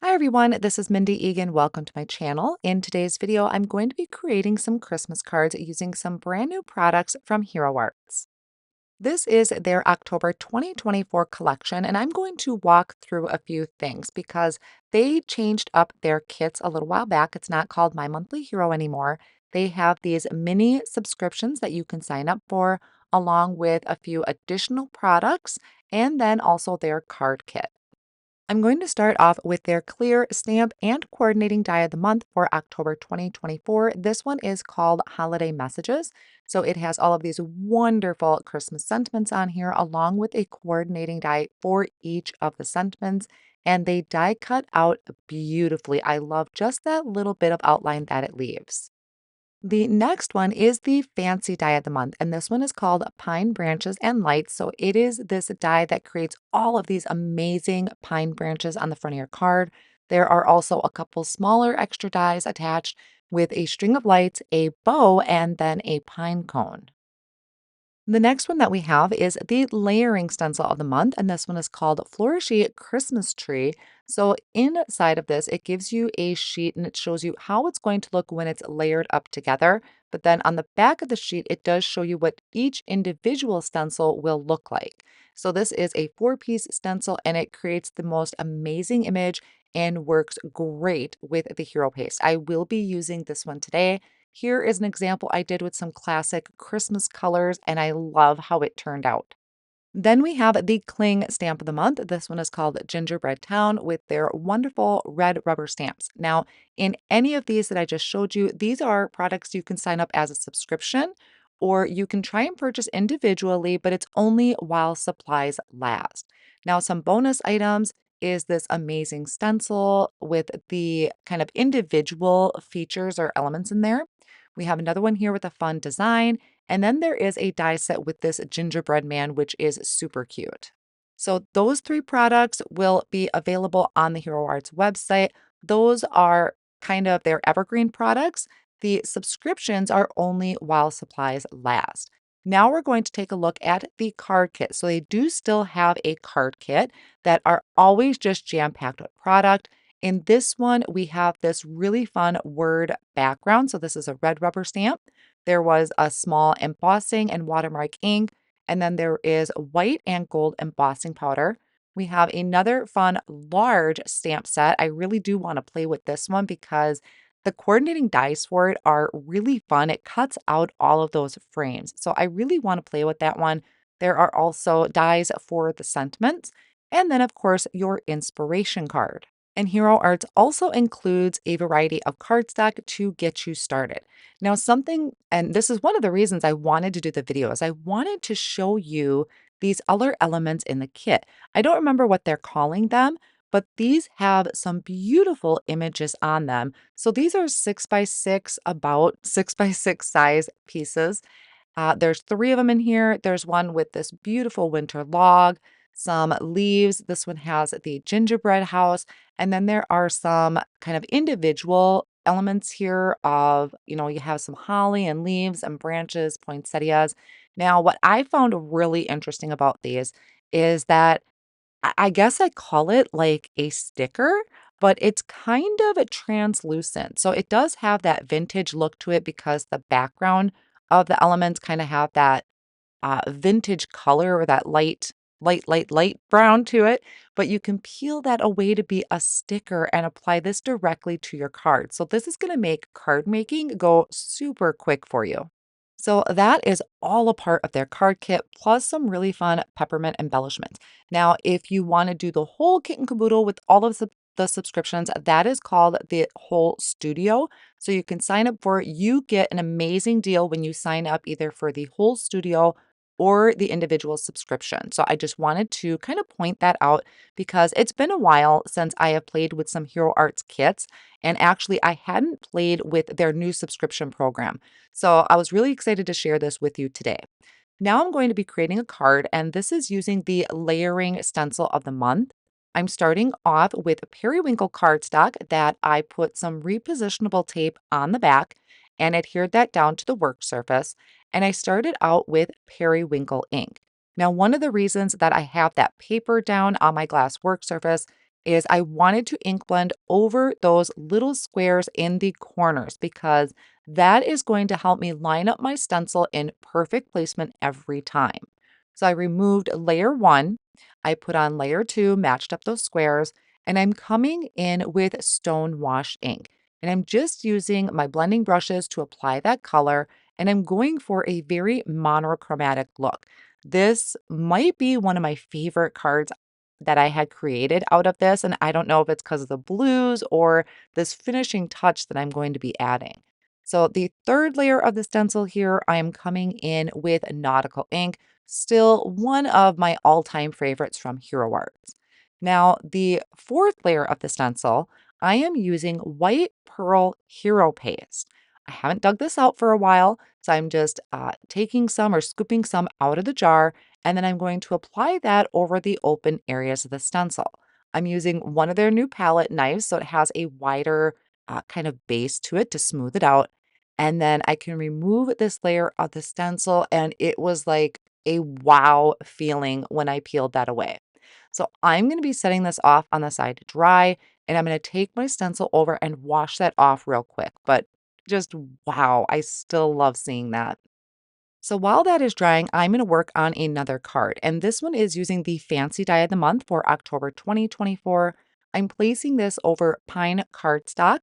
Hi everyone, this is Mindy Eggen. Welcome to my channel. In today's video, I'm going to be creating some Christmas cards using some brand new products from Hero Arts. This is their October 2024 collection, and I'm going to walk through a few things because they changed up their kits a little while back. It's not called My Monthly Hero anymore. They have these mini subscriptions that you can sign up for, along with a few additional products, and then also their card kit. I'm going to start off with their clear stamp and coordinating die of the month for October 2024. This one is called Holiday Messages. So it has all of these wonderful Christmas sentiments on here, along with a coordinating die for each of the sentiments. And they die cut out beautifully. I love just that little bit of outline that it leaves. The next one is the fancy die of the month, and this one is called Pine Branches and Lights. So it is this die that creates all of these amazing pine branches on the front of your card. There are also a couple smaller extra dies attached with a string of lights, a bow, and then a pine cone. The next one that we have is the layering stencil of the month, and this one is called Flourishy Christmas Tree. So inside of this, it gives you a sheet and it shows you how it's going to look when it's layered up together. But then on the back of the sheet, it does show you what each individual stencil will look like. So this is a 4-piece stencil and it creates the most amazing image and works great with the Hero Paste. I will be using this one today. Here is an example I did with some classic Christmas colors, and I love how it turned out. Then we have the Cling Stamp of the Month. This one is called Gingerbread Town with their wonderful red rubber stamps. Now, in any of these that I just showed you, these are products you can sign up as a subscription, or you can try and purchase individually, but it's only while supplies last. Now, some bonus items is this amazing stencil with the kind of individual features or elements in there. We have another one here with a fun design. And then there is a die set with this gingerbread man, which is super cute. So those three products will be available on the Hero Arts website. Those are kind of their evergreen products. The subscriptions are only while supplies last. Now we're going to take a look at the card kit. So they do still have a card kit that are always just jam-packed with product. In this one, we have this really fun word background. So this is a red rubber stamp. There was a small embossing and watermark ink, and then there is white and gold embossing powder. We have another fun large stamp set. I really do want to play with this one because the coordinating dies for it are really fun. It cuts out all of those frames. So I really want to play with that one. There are also dies for the sentiments, and then of course your inspiration card. And Hero Arts also includes a variety of cardstock to get you started. Now, and this is one of the reasons I wanted to do the video, is I wanted to show you these other elements in the kit. I don't remember what they're calling them, but these have some beautiful images on them. So these are 6x6, about 6x6 size pieces. There's three of them in here. There's one with this beautiful winter log, some leaves. This one has the gingerbread house. And then there are some kind of individual elements here of, you have some holly and leaves and branches, poinsettias. Now, what I found really interesting about these is that I guess I call it like a sticker, but it's kind of translucent. So it does have that vintage look to it because the background of the elements kind of have that vintage color or that light brown to it, but you can peel that away to be a sticker and apply this directly to your card. So this is going to make card making go super quick for you. So that is all a part of their card kit, plus some really fun peppermint embellishments. Now, if you want to do the whole kit and caboodle with all of the subscriptions, that is called the whole studio. So you can sign up for it. You get an amazing deal when you sign up either for the whole studio or the individual subscription. So I just wanted to kind of point that out because it's been a while since I have played with some Hero Arts kits. And actually, I hadn't played with their new subscription program. So I was really excited to share this with you today. Now I'm going to be creating a card, and this is using the layering stencil of the month. I'm starting off with Periwinkle Cardstock that I put some repositionable tape on the back and adhered that down to the work surface. And I started out with Periwinkle Ink. Now, one of the reasons that I have that paper down on my glass work surface is I wanted to ink blend over those little squares in the corners because that is going to help me line up my stencil in perfect placement every time. So I removed layer 1, I put on layer 2, matched up those squares, and I'm coming in with stone wash ink. And I'm just using my blending brushes to apply that color, and I'm going for a very monochromatic look. This might be one of my favorite cards that I had created out of this, and I don't know if it's because of the blues or this finishing touch that I'm going to be adding. So the third layer of the stencil here, I am coming in with Nautical Ink, still one of my all-time favorites from Hero Arts. Now, the fourth layer of the stencil, I am using White Pearl Hero Paste. I haven't dug this out for a while, so I'm just taking some or scooping some out of the jar, and then I'm going to apply that over the open areas of the stencil. I'm using one of their new palette knives, so it has a wider kind of base to it to smooth it out. And then I can remove this layer of the stencil, and it was like a wow feeling when I peeled that away. So I'm going to be setting this off on the side to dry, and I'm going to take my stencil over and wash that off real quick. But just wow, I still love seeing that. So while that is drying, I'm going to work on another card. And this one is using the Fancy Die of the Month for October 2024. I'm placing this over pine cardstock,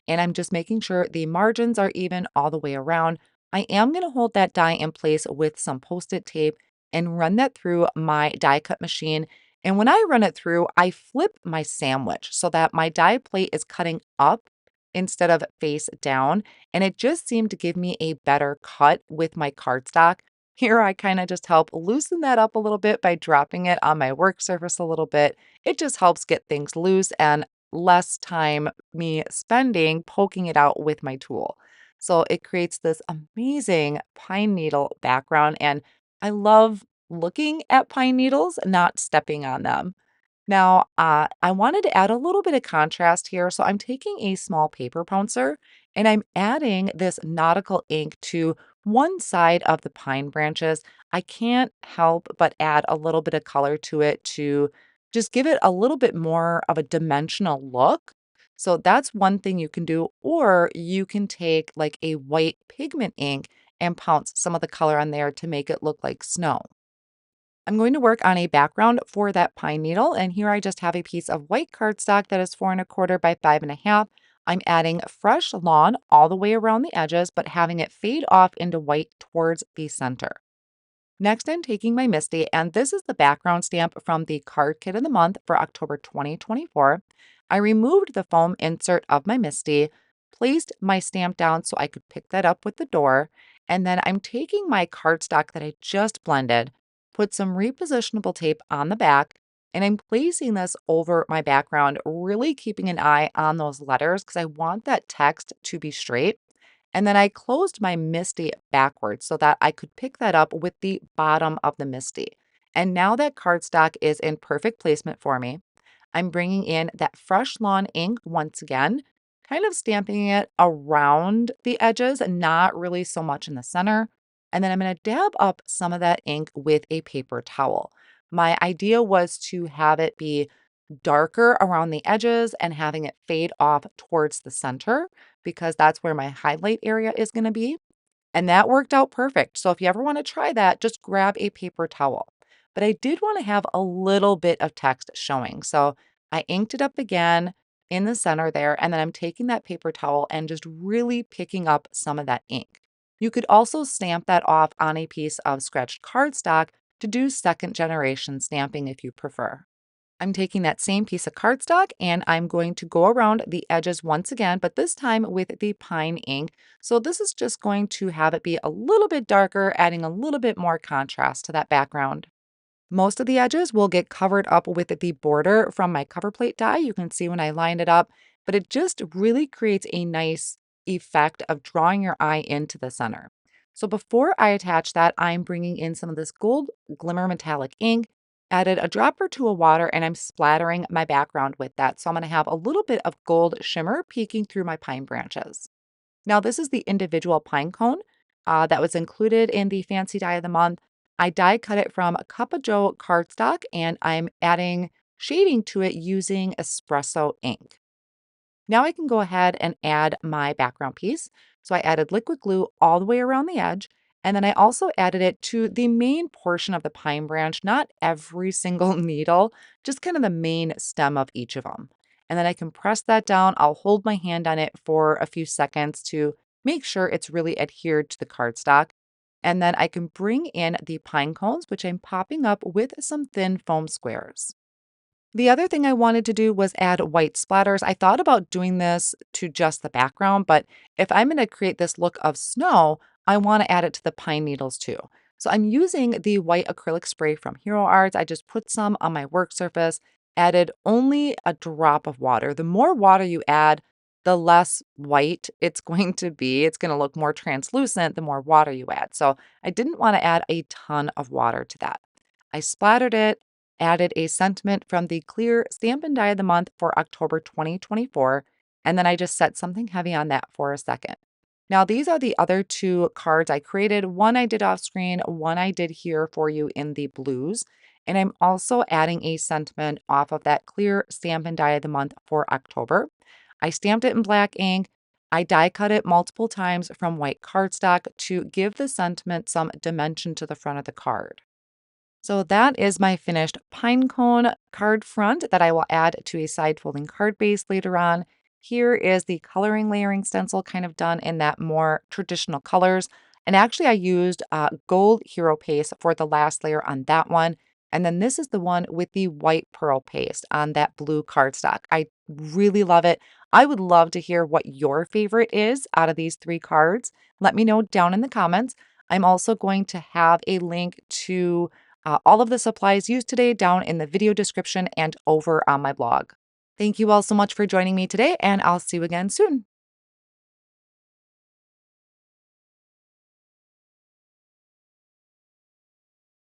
and I'm just making sure the margins are even all the way around. I am going to hold that die in place with some Post-it tape and run that through my die cut machine. And when I run it through, I flip my sandwich so that my die plate is cutting up instead of face down, and it just seemed to give me a better cut with my cardstock. Here, I kind of just help loosen that up a little bit by dropping it on my work surface a little bit. It just helps get things loose and less time me spending poking it out with my tool. So it creates this amazing pine needle background, and I love looking at pine needles, not stepping on them. Now, I wanted to add a little bit of contrast here, so I'm taking a small paper pouncer and I'm adding this nautical ink to one side of the pine branches. I can't help but add a little bit of color to it to just give it a little bit more of a dimensional look. So that's one thing you can do, or you can take like a white pigment ink and pounce some of the color on there to make it look like snow. I'm going to work on a background for that pine needle, and here I just have a piece of white cardstock that is 4 1/4 by 5 1/2. I'm adding fresh lawn all the way around the edges, but having it fade off into white towards the center. Next, I'm taking my MISTI, and this is the background stamp from the card kit of the month for October 2024. I removed the foam insert of my MISTI, placed my stamp down so I could pick that up with the door, and then I'm taking my cardstock that I just blended, put some repositionable tape on the back, and I'm placing this over my background, really keeping an eye on those letters because I want that text to be straight. And then I closed my MISTI backwards so that I could pick that up with the bottom of the MISTI. And now that cardstock is in perfect placement for me. I'm bringing in that Fresh Lawn ink once again, kind of stamping it around the edges and not really so much in the center. And then I'm going to dab up some of that ink with a paper towel. My idea was to have it be darker around the edges and having it fade off towards the center because that's where my highlight area is going to be. And that worked out perfect. So if you ever want to try that, just grab a paper towel. But I did want to have a little bit of text showing. So I inked it up again in the center there. And then I'm taking that paper towel and just really picking up some of that ink. You could also stamp that off on a piece of scratched cardstock to do second generation stamping if you prefer. I'm taking that same piece of cardstock and I'm going to go around the edges once again, but this time with the pine ink. So this is just going to have it be a little bit darker, adding a little bit more contrast to that background. Most of the edges will get covered up with the border from my cover plate die. You can see when I line it up, but it just really creates a nice effect of drawing your eye into the center. So before I attach that, I'm bringing in some of this gold glimmer metallic ink, added a drop or two of water, and I'm splattering my background with that. So I'm going to have a little bit of gold shimmer peeking through my pine branches. Now, this is the individual pine cone that was included in the Fancy Die of the Month. I die cut it from a Cup of Joe cardstock, and I'm adding shading to it using Espresso Ink. Now I can go ahead and add my background piece. So I added liquid glue all the way around the edge, and then I also added it to the main portion of the pine branch, not every single needle, just kind of the main stem of each of them. And then I can press that down. I'll hold my hand on it for a few seconds to make sure it's really adhered to the cardstock. And then I can bring in the pine cones, which I'm popping up with some thin foam squares. The other thing I wanted to do was add white splatters. I thought about doing this to just the background, but if I'm going to create this look of snow, I want to add it to the pine needles too. So I'm using the white acrylic spray from Hero Arts. I just put some on my work surface, added only a drop of water. The more water you add, the less white it's going to be. It's going to look more translucent the more water you add. So I didn't want to add a ton of water to that. I splattered it, added a sentiment from the clear Stampin' Die of the Month for October 2024, and then I just set something heavy on that for a second. Now, these are the other two cards I created. One I did off screen, one I did here for you in the blues. And I'm also adding a sentiment off of that clear Stampin' Die of the Month for October. I stamped it in black ink. I die cut it multiple times from white cardstock to give the sentiment some dimension to the front of the card. So that is my finished pine cone card front that I will add to a side folding card base later on. Here is the coloring layering stencil kind of done in that more traditional colors. And actually I used gold hero paste for the last layer on that one. And then this is the one with the white pearl paste on that blue cardstock. I really love it. I would love to hear what your favorite is out of these three cards. Let me know down in the comments. I'm also going to have a link to all of the supplies used today down in the video description and over on my blog. Thank you all so much for joining me today, and I'll see you again soon.